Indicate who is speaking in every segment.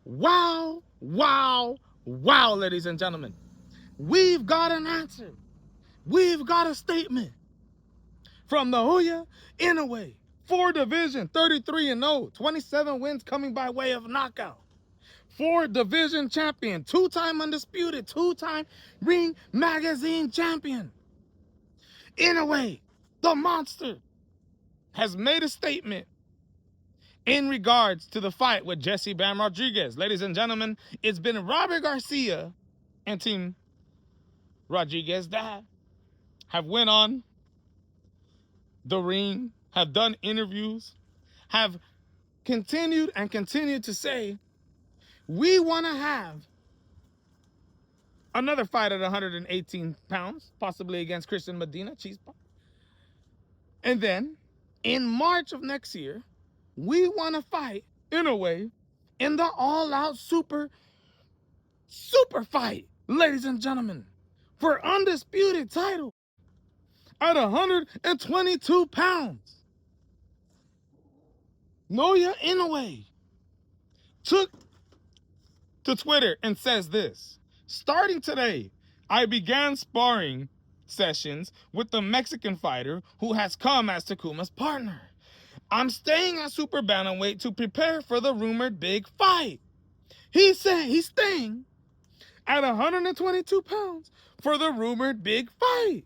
Speaker 1: Wow, wow, wow, ladies and gentlemen. We've got an answer. We've got a statement from Naoya Inoue. 4 division, 33-0, 27 wins coming by way of knockout. 4 division champion, 2-time undisputed, 2-time Ring Magazine champion. Inoue, the monster, has made a statement in regards to the fight with Jesse Bam Rodriguez. Ladies and gentlemen, it's been Robert Garcia and Team Rodriguez that have went on the ring, have done interviews, have continued to say, we want to have another fight at 118 pounds, possibly against Christian Medina, Cheese Pop. And then, in March of next year, we want to fight, Inoue, in the all-out super fight, ladies and gentlemen, for undisputed title at 122 pounds. Naoya Inoue took to Twitter and says this: starting today, I began sparring sessions with the Mexican fighter who has come as Takuma's partner. I'm staying at super bantamweight to prepare for the rumored big fight. He said he's staying at 122 pounds for the rumored big fight.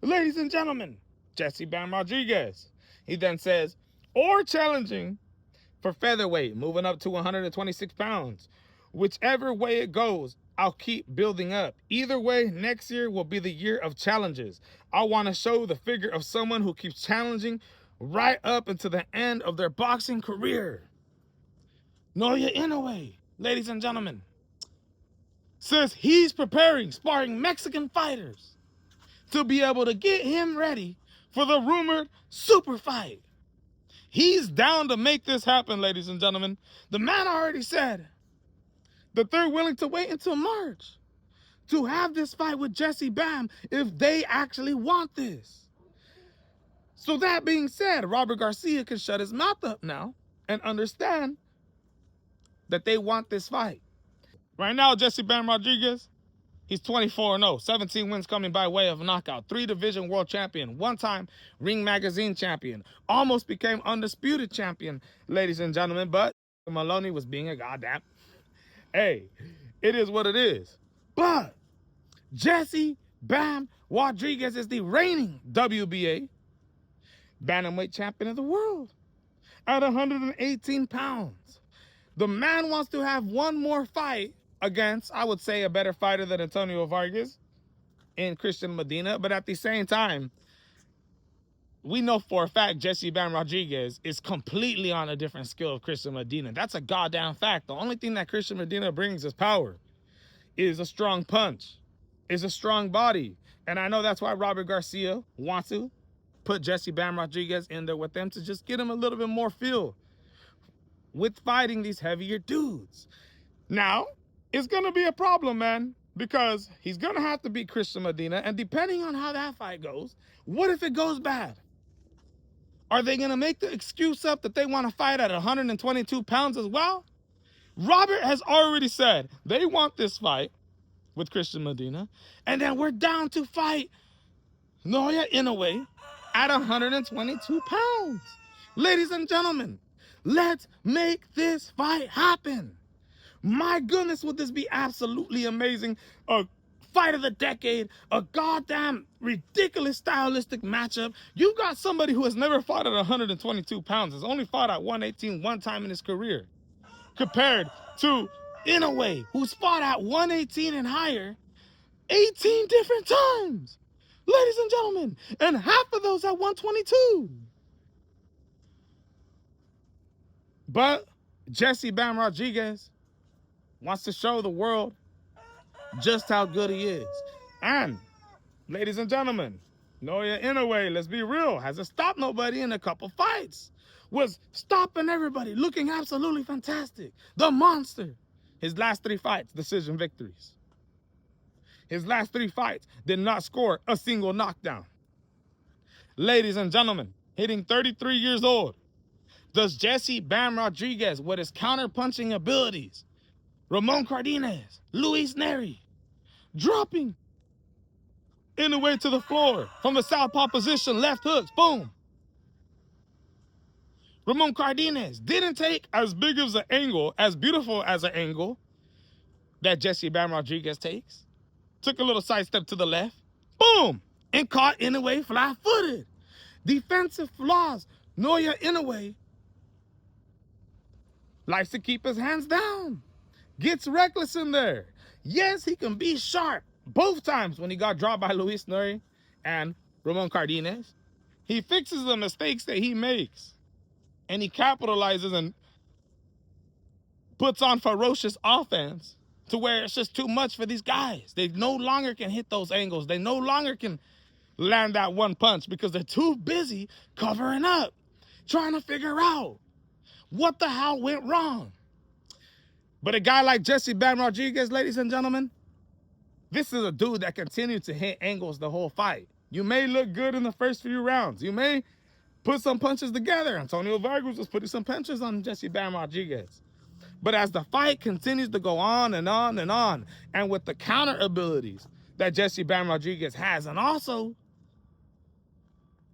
Speaker 1: Ladies and gentlemen, Jesse Bam Rodriguez. He then says, or challenging for featherweight, moving up to 126 pounds. Whichever way it goes, I'll keep building up. Either way, next year will be the year of challenges. I want to show the figure of someone who keeps challenging right up into the end of their boxing career. Naoya Inoue, ladies and gentlemen, says he's preparing, sparring Mexican fighters to be able to get him ready for the rumored super fight. He's down to make this happen, ladies and gentlemen. The man already said that they're willing to wait until March to have this fight with Jesse Bam if they actually want this. So that being said, Robert Garcia can shut his mouth up now and understand that they want this fight. Right now, Jesse Bam Rodriguez, he's 24-0, 17 wins coming by way of knockout, 3-division world champion, 1-time Ring Magazine champion, almost became undisputed champion, ladies and gentlemen, but Maloney was being a goddamn. Hey, it is what it is. But Jesse Bam Rodriguez is the reigning WBA bantamweight champion of the world at 118 pounds. The man wants to have one more fight against, I would say, a better fighter than Antonio Vargas and Christian Medina. But at the same time, we know for a fact Jesse Bam Rodriguez is completely on a different scale of Christian Medina. That's a goddamn fact. The only thing that Christian Medina brings is power, is a strong punch, is a strong body. And I know that's why Robert Garcia wants to put Jesse Bam Rodriguez in there with them to just get him a little bit more feel with fighting these heavier dudes. Now, it's going to be a problem, man, because he's going to have to beat Christian Medina. And depending on how that fight goes, what if it goes bad? Are they going to make the excuse up that they want to fight at 122 pounds as well? Robert has already said they want this fight with Christian Medina. And then we're down to fight Naoya Inoue at 122 pounds. Ladies and gentlemen, let's make this fight happen. My goodness, would this be absolutely amazing? A fight of the decade, a goddamn ridiculous stylistic matchup. You got somebody who has never fought at 122 pounds, has only fought at 118 one time in his career, compared to Inoue, who's fought at 118 and higher 18 different times. Ladies and gentlemen, and half of those at 122. But Jesse Bam Rodriguez wants to show the world just how good he is. And, ladies and gentlemen, Naoya Inoue, let's be real, hasn't stopped nobody in a couple fights. Was stopping everybody, looking absolutely fantastic. The monster. His last 3 fights, decision victories. His last 3 fights did not score a single knockdown. Ladies and gentlemen, hitting 33 years old, Does Jesse Bam Rodriguez, with his counter-punching abilities, Ramon Cardenas, Luis Neri, dropping Inoue to the floor from the southpaw position, left hooks, boom. Ramon Cardenas didn't take as big of an angle, as beautiful as an angle that Jesse Bam Rodriguez takes. Took a little side step to the left, boom, and caught Inoue flat-footed. Defensive flaws. Naoya Inoue likes to keep his hands down. Gets reckless in there. Yes, he can be sharp. Both times when he got dropped by Luis Neri and Ramon Cardenas, he fixes the mistakes that he makes. And he capitalizes and puts on ferocious offense to where it's just too much for these guys. They no longer can hit those angles. They no longer can land that one punch because they're too busy covering up, trying to figure out what the hell went wrong. But a guy like Jesse Bam Rodriguez, ladies and gentlemen, this is a dude that continued to hit angles the whole fight. You may look good in the first few rounds. You may put some punches together. Antonio Vargas was putting some punches on Jesse Bam Rodriguez. But as the fight continues to go on and on and on, and with the counter abilities that Jesse Bam Rodriguez has, and also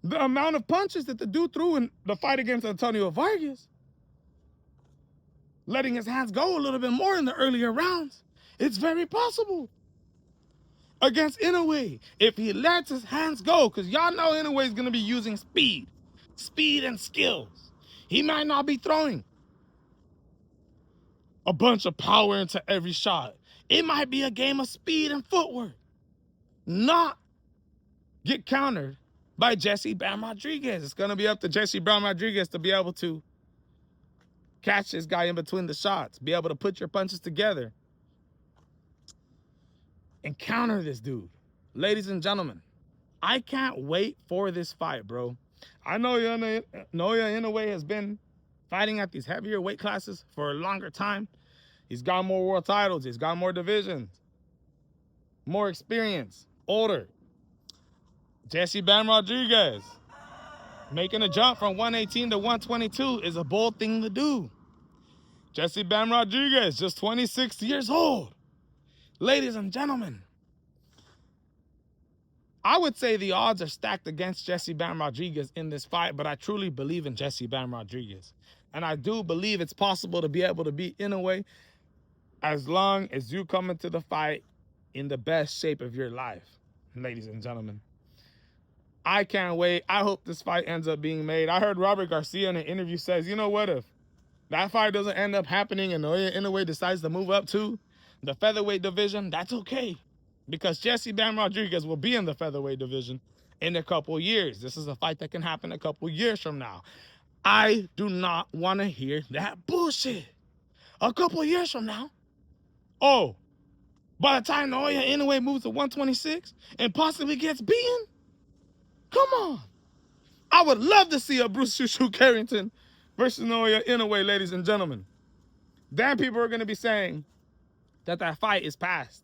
Speaker 1: the amount of punches that the dude threw in the fight against Antonio Vargas, letting his hands go a little bit more in the earlier rounds, it's very possible against Inoue, if he lets his hands go, because y'all know Inoue is going to be using speed and skills. He might not be throwing a bunch of power into every shot. It might be a game of speed and footwork. Not get countered by Jesse Bam Rodriguez. It's going to be up to Jesse Bam Rodriguez to be able to catch this guy in between the shots, be able to put your punches together and counter this dude. Ladies and gentlemen, I can't wait for this fight, bro. I know Naoya Inoue has been fighting at these heavier weight classes for a longer time. He's got more world titles. He's got more divisions, more experience, older. Jesse Bam Rodriguez making a jump from 118 to 122 is a bold thing to do. Jesse Bam Rodriguez, just 26 years old. Ladies and gentlemen, I would say the odds are stacked against Jesse Bam Rodriguez in this fight, but I truly believe in Jesse Bam Rodriguez. And I do believe it's possible to be able to beat Inoue as long as you come into the fight in the best shape of your life, ladies and gentlemen. I can't wait. I hope this fight ends up being made. I heard Robert Garcia in an interview says, you know what, if that fight doesn't end up happening and Naoya Inoue decides to move up to the featherweight division, that's okay. Because Jesse Bam Rodriguez will be in the featherweight division in a couple years. This is a fight that can happen a couple years from now. I do not want to hear that bullshit. A couple years from now, oh, by the time Naoya Inoue moves to 126 and possibly gets beaten, come on. I would love to see a Bruce Shushu Carrington versus Naoya Inoue, ladies and gentlemen. Then people are going to be saying that that fight is past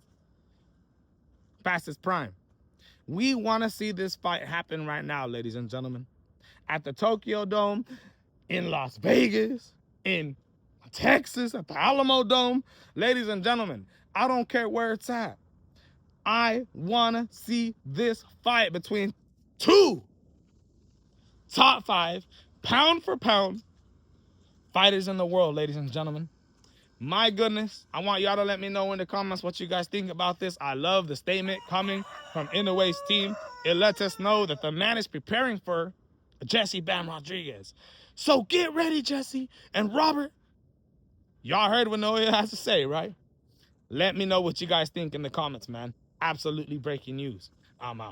Speaker 1: its prime. We want to see this fight happen right now, ladies and gentlemen. At the Tokyo Dome, in Las Vegas, in Texas, at the Alamo Dome. Ladies and gentlemen, I don't care where it's at. I want to see this fight between two top 5, pound for pound, fighters in the world, ladies and gentlemen. My goodness, I want y'all to let me know in the comments what you guys think about this. I love the statement coming from Inoue'S team. It lets us know that the man is preparing for Jesse Bam Rodriguez. So get ready, Jesse and Robert. Y'all heard what Naoya has to say, right? Let me know what you guys think in the comments, man. Absolutely breaking news. I'm out.